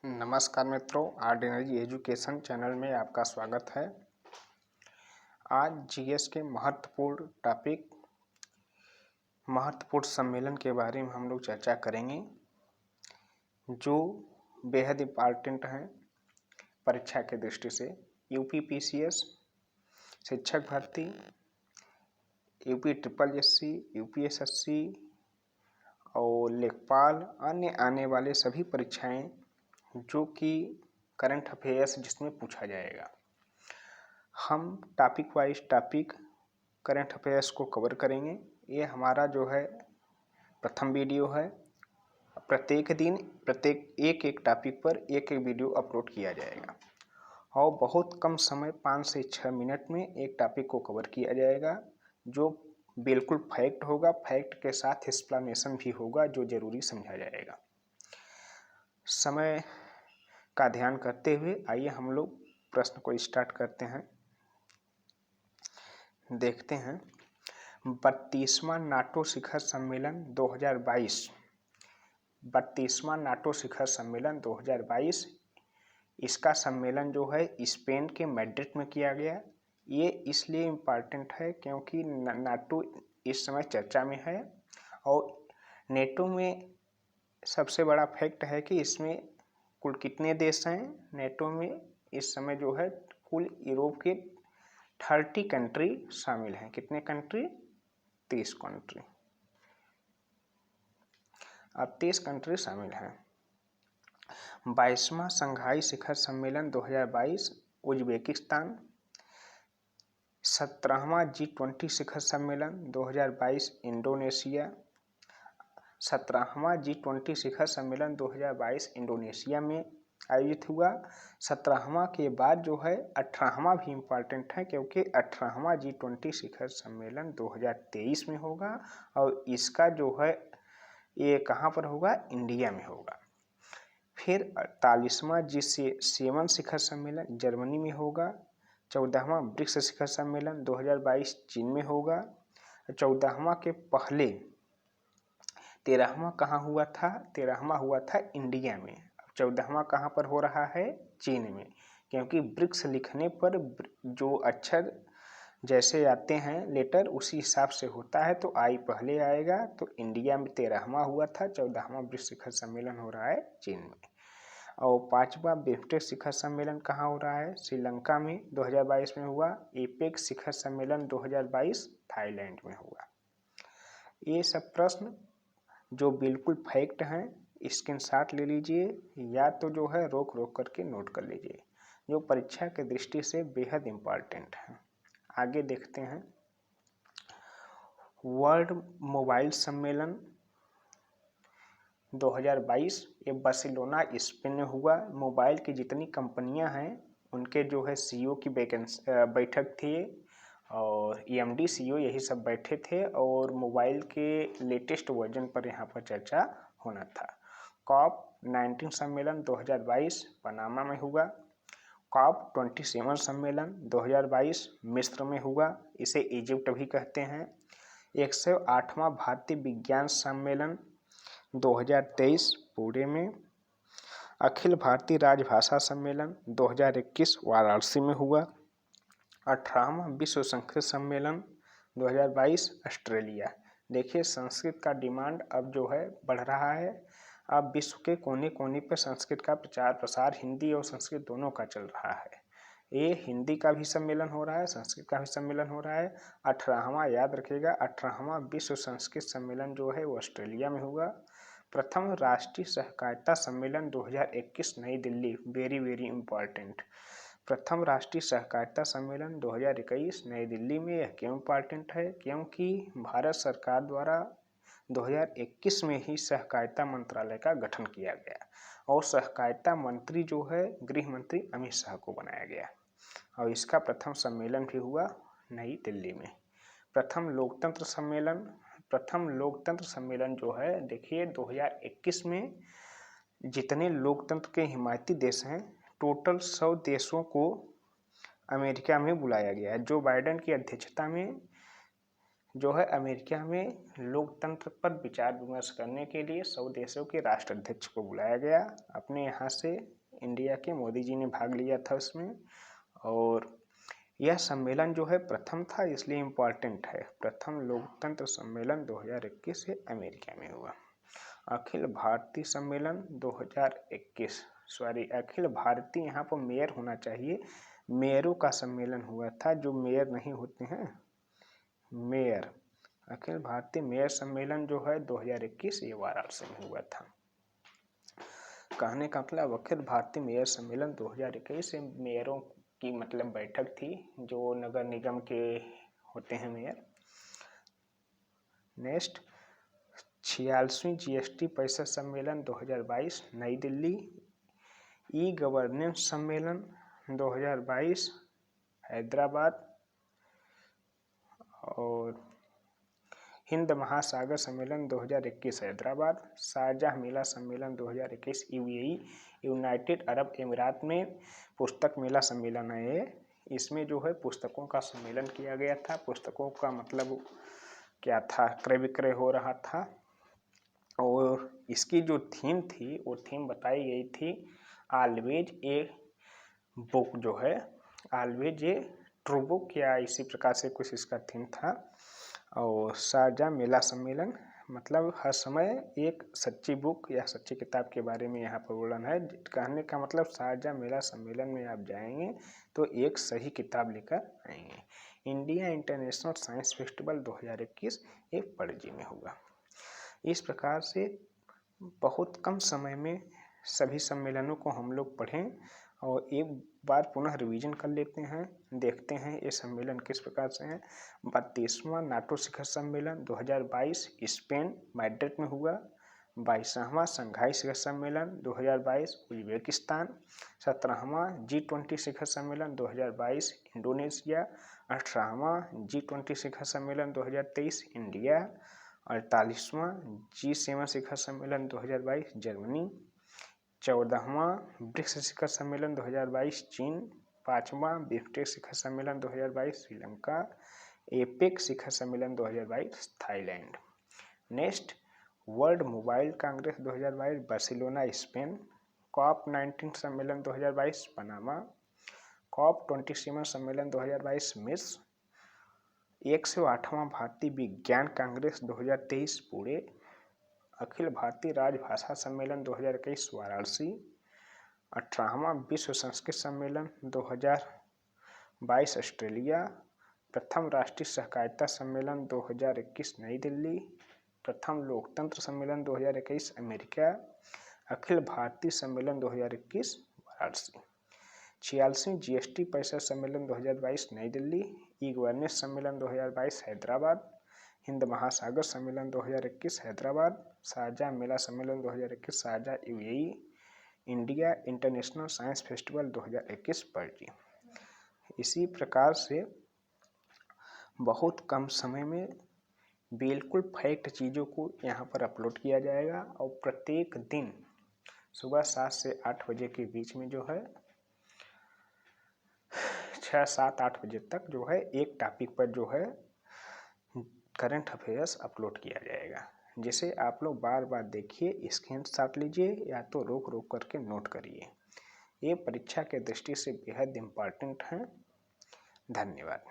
नमस्कार मित्रों, ordinary education channel में आपका स्वागत है। आज जीएस के महत्वपूर्ण सम्मेलन के बारे में हम लोग चर्चा करेंगे, जो बेहद इम्पॉर्टेंट हैं परीक्षा के दृष्टि से। यूपीपीसीएस, शिक्षक भर्ती, यूपी ट्रिपल एससी, यूपीएसएससी और लेखपाल, अन्य आने वाले सभी परीक्षाएं जो कि करंट अफेयर्स जिसमें पूछा जाएगा। हम टॉपिक वाइज करंट अफेयर्स को कवर करेंगे। ये हमारा जो है प्रथम वीडियो है। प्रत्येक दिन एक टॉपिक पर एक वीडियो अपलोड किया जाएगा और बहुत कम समय 5 से 6 मिनट में एक टॉपिक को कवर किया जाएगा, जो बिल्कुल फैक्ट होगा। फैक्ट के साथ एक्सप्लेनेशन भी होगा, जो जरूरी समझा जाएगा। समय का ध्यान करते हुए आइए हम लोग प्रश्न को स्टार्ट करते हैं। देखते हैं 32वां नाटो शिखर सम्मेलन 2022। 32वां नाटो शिखर सम्मेलन 2022, इसका सम्मेलन जो है स्पेन के मैड्रिड में किया गया। ये इसलिए इम्पॉर्टेंट है क्योंकि नाटो इस समय चर्चा में है और नेटो में सबसे बड़ा फैक्ट है कि इसमें कुल कितने देश हैं। नेटो में इस समय जो है कुल यूरोप के 30 कंट्री शामिल हैं। कितने कंट्री? 30 कंट्री। अब 30 कंट्री शामिल हैं। 22वां शंघाई शिखर सम्मेलन 2022 उज्बेकिस्तान। 17वां G20 शिखर सम्मेलन 2022 इंडोनेशिया। 17वां G20 शिखर सम्मेलन 2022 इंडोनेशिया में आयोजित हुआ। 17वां के बाद जो है 18वां भी इम्पॉर्टेंट है, क्योंकि 18वां G20 शिखर सम्मेलन 2023 में होगा और इसका जो है ये कहाँ पर होगा? इंडिया में होगा। फिर 48वां G7 शिखर सम्मेलन जर्मनी में होगा। 14वां ब्रिक्स शिखर सम्मेलन 2022 चीन में होगा। 14वां के पहले 13वां कहाँ हुआ था? 13वां हुआ था इंडिया में। 14वां कहाँ पर हो रहा है? चीन में, क्योंकि ब्रिक्स लिखने पर जो अक्षर जैसे आते हैं लेटर उसी हिसाब से होता है, तो आई पहले आएगा। तो इंडिया में 13वां हुआ था, 14वां ब्रिक्स शिखर सम्मेलन हो रहा है चीन में। और 5वां बिम्स्टेक शिखर सम्मेलन कहाँ हो रहा है? श्रीलंका में 2022 में हुआ। एपेक शिखर सम्मेलन 2022 थाईलैंड में हुआ। ये सब प्रश्न जो बिल्कुल फैक्ट हैं, स्क्रीनशॉट ले लीजिए या तो जो है रोक करके नोट कर लीजिए, जो परीक्षा के दृष्टि से बेहद इम्पॉर्टेंट है। आगे देखते हैं। वर्ल्ड मोबाइल सम्मेलन 2022 ये बार्सिलोना स्पेन में हुआ। मोबाइल की जितनी कंपनियां हैं उनके जो है सीईओ की बैठक थी और EMD CEO यही सब बैठे थे और मोबाइल के लेटेस्ट वर्जन पर यहाँ पर चर्चा होना था। COP19 सम्मेलन 2022 पनामा में हुआ। COP27 सम्मेलन 2022 मिस्र में हुआ, इसे इजिप्ट भी कहते हैं। 108वां भारतीय विज्ञान सम्मेलन 2023 पुणे में। अखिल भारतीय राजभाषा सम्मेलन 2021 वाराणसी में हुआ। 18वां विश्व संस्कृत सम्मेलन 2022 ऑस्ट्रेलिया। देखिए संस्कृत का डिमांड अब जो है बढ़ रहा है। अब विश्व के कोने कोने पर संस्कृत का प्रचार प्रसार हिंदी और संस्कृत दोनों का चल रहा है। ये हिंदी का भी सम्मेलन हो रहा है, संस्कृत का भी सम्मेलन हो रहा है। 18वां याद रखिएगा, 18वां विश्व संस्कृत सम्मेलन जो है वो ऑस्ट्रेलिया में हुआ। प्रथम राष्ट्रीय सहकारिता सम्मेलन 2021 नई दिल्ली, वेरी इम्पॉर्टेंट। प्रथम राष्ट्रीय सहकारिता सम्मेलन 2021 नई दिल्ली में। यह क्यों इम्पॉर्टेंट है? क्योंकि भारत सरकार द्वारा 2021 में ही सहकारिता मंत्रालय का गठन किया गया और सहकारिता मंत्री जो है गृह मंत्री अमित शाह को बनाया गया और इसका प्रथम सम्मेलन भी हुआ नई दिल्ली में। प्रथम लोकतंत्र सम्मेलन जो है, देखिए 2021 में जितने लोकतंत्र के हिमायती देश हैं टोटल 100 देशों को अमेरिका में बुलाया गया है। जो बाइडेन की अध्यक्षता में जो है अमेरिका में लोकतंत्र पर विचार विमर्श करने के लिए 100 देशों के राष्ट्राध्यक्ष को बुलाया गया। अपने यहाँ से इंडिया के मोदी जी ने भाग लिया था उसमें। और यह सम्मेलन जो है प्रथम था, इसलिए इम्पॉर्टेंट है। प्रथम लोकतंत्र सम्मेलन 2021 से अमेरिका में हुआ। अखिल भारतीय सम्मेलन 2021, सॉरी अखिल भारतीय, यहाँ पर मेयर होना चाहिए, मेयरों का सम्मेलन हुआ था, जो मेयर नहीं होते हैं, मेयर। अखिल भारतीय मेयर सम्मेलन जो है 2021 ये वाराणसी में हुआ था। कहने का मतलब अखिल भारतीय मेयर सम्मेलन 2021 में मेयरों की मतलब बैठक थी, जो नगर निगम के होते हैं मेयर। नेक्स्ट 46वीं जीएसटी परिषद सम्मेलन 2022 नई दिल्ली। ई गवर्नेंस सम्मेलन 2022 हैदराबाद। और हिंद महासागर सम्मेलन 2021 हैदराबाद। शारजाह मेला सम्मेलन 2021 यूएई यूनाइटेड अरब अमीरात में पुस्तक मेला सम्मेलन है ये। इसमें जो है पुस्तकों का सम्मेलन किया गया था। पुस्तकों का मतलब क्या था, क्रय विक्रय हो रहा था। और इसकी जो थीम थी वो थीम बताई गई थी ऑलवेज ए बुक, जो है ऑलवेज ए ट्रू बुक, या इसी प्रकार से कुछ इसका थीम था। और शारजाह मेला सम्मेलन मतलब हर समय एक सच्ची बुक या सच्ची किताब के बारे में यहाँ पर वर्णन है। कहने का मतलब शारजाह मेला सम्मेलन में आप जाएंगे तो एक सही किताब लेकर आएंगे। इंडिया इंटरनेशनल साइंस फेस्टिवल 2021 एक पणजी में हुआ। इस प्रकार से बहुत कम समय में सभी सम्मेलनों को हम लोग पढ़ें और एक बार पुनः रिवीजन कर लेते हैं, देखते हैं ये सम्मेलन किस प्रकार से हैं। 32वां नाटो शिखर सम्मेलन 2022 स्पेन मैड्रिड में हुआ। 22वां शंघाई शिखर सम्मेलन 2022 उज्बेकिस्तान। 17वां G20 शिखर सम्मेलन 2022 इंडोनेशिया। 18वां G20 शिखर सम्मेलन 2023 इंडिया। 48वां G7 शिखर सम्मेलन 2022 जर्मनी। 14वां ब्रिक्स शिखर सम्मेलन 2022 चीन। 5वां बिम्स्टेक शिखर सम्मेलन 2022 श्रीलंका। एपेक शिखर सम्मेलन 2022 Thailand. Next world mobile Congress 2022 Barcelona Spain. COP19 सम्मेलन 2022 पनामा। COP27 सम्मेलन 2022 मिस्र। 108वां भारतीय विज्ञान कांग्रेस 2023 पुणे। अखिल भारतीय राजभाषा सम्मेलन 2021 वाराणसी। 18वां विश्व संस्कृत सम्मेलन 2022 ऑस्ट्रेलिया। प्रथम राष्ट्रीय सहकारिता सम्मेलन 2021 नई दिल्ली। प्रथम लोकतंत्र सम्मेलन 2021 अमेरिका। अखिल भारतीय सम्मेलन 2021 वाराणसी। 46वीं जीएसटी परिषद सम्मेलन 2022 नई दिल्ली। ई गवर्नेंस सम्मेलन 2022 हैदराबाद। हिंद महासागर सम्मेलन 2021 हैदराबाद। शारजाह मेला सम्मेलन 2021 Sharjah UAE. India international science festival 2021 Panaji. इसी प्रकार से बहुत कम समय में बिल्कुल फैक्ट चीज़ों को यहाँ पर अपलोड किया जाएगा। और प्रत्येक दिन सुबह 7 से 8 बजे के बीच में जो है 6, 7, 8 बजे तक जो है एक टॉपिक पर जो है करंट अफेयर्स अपलोड किया जाएगा, जिसे आप लोग बार बार देखिए, स्क्रीनशॉट लीजिए या तो रोक रोक करके नोट करिए। ये परीक्षा के दृष्टि से बेहद इम्पॉर्टेंट है। धन्यवाद।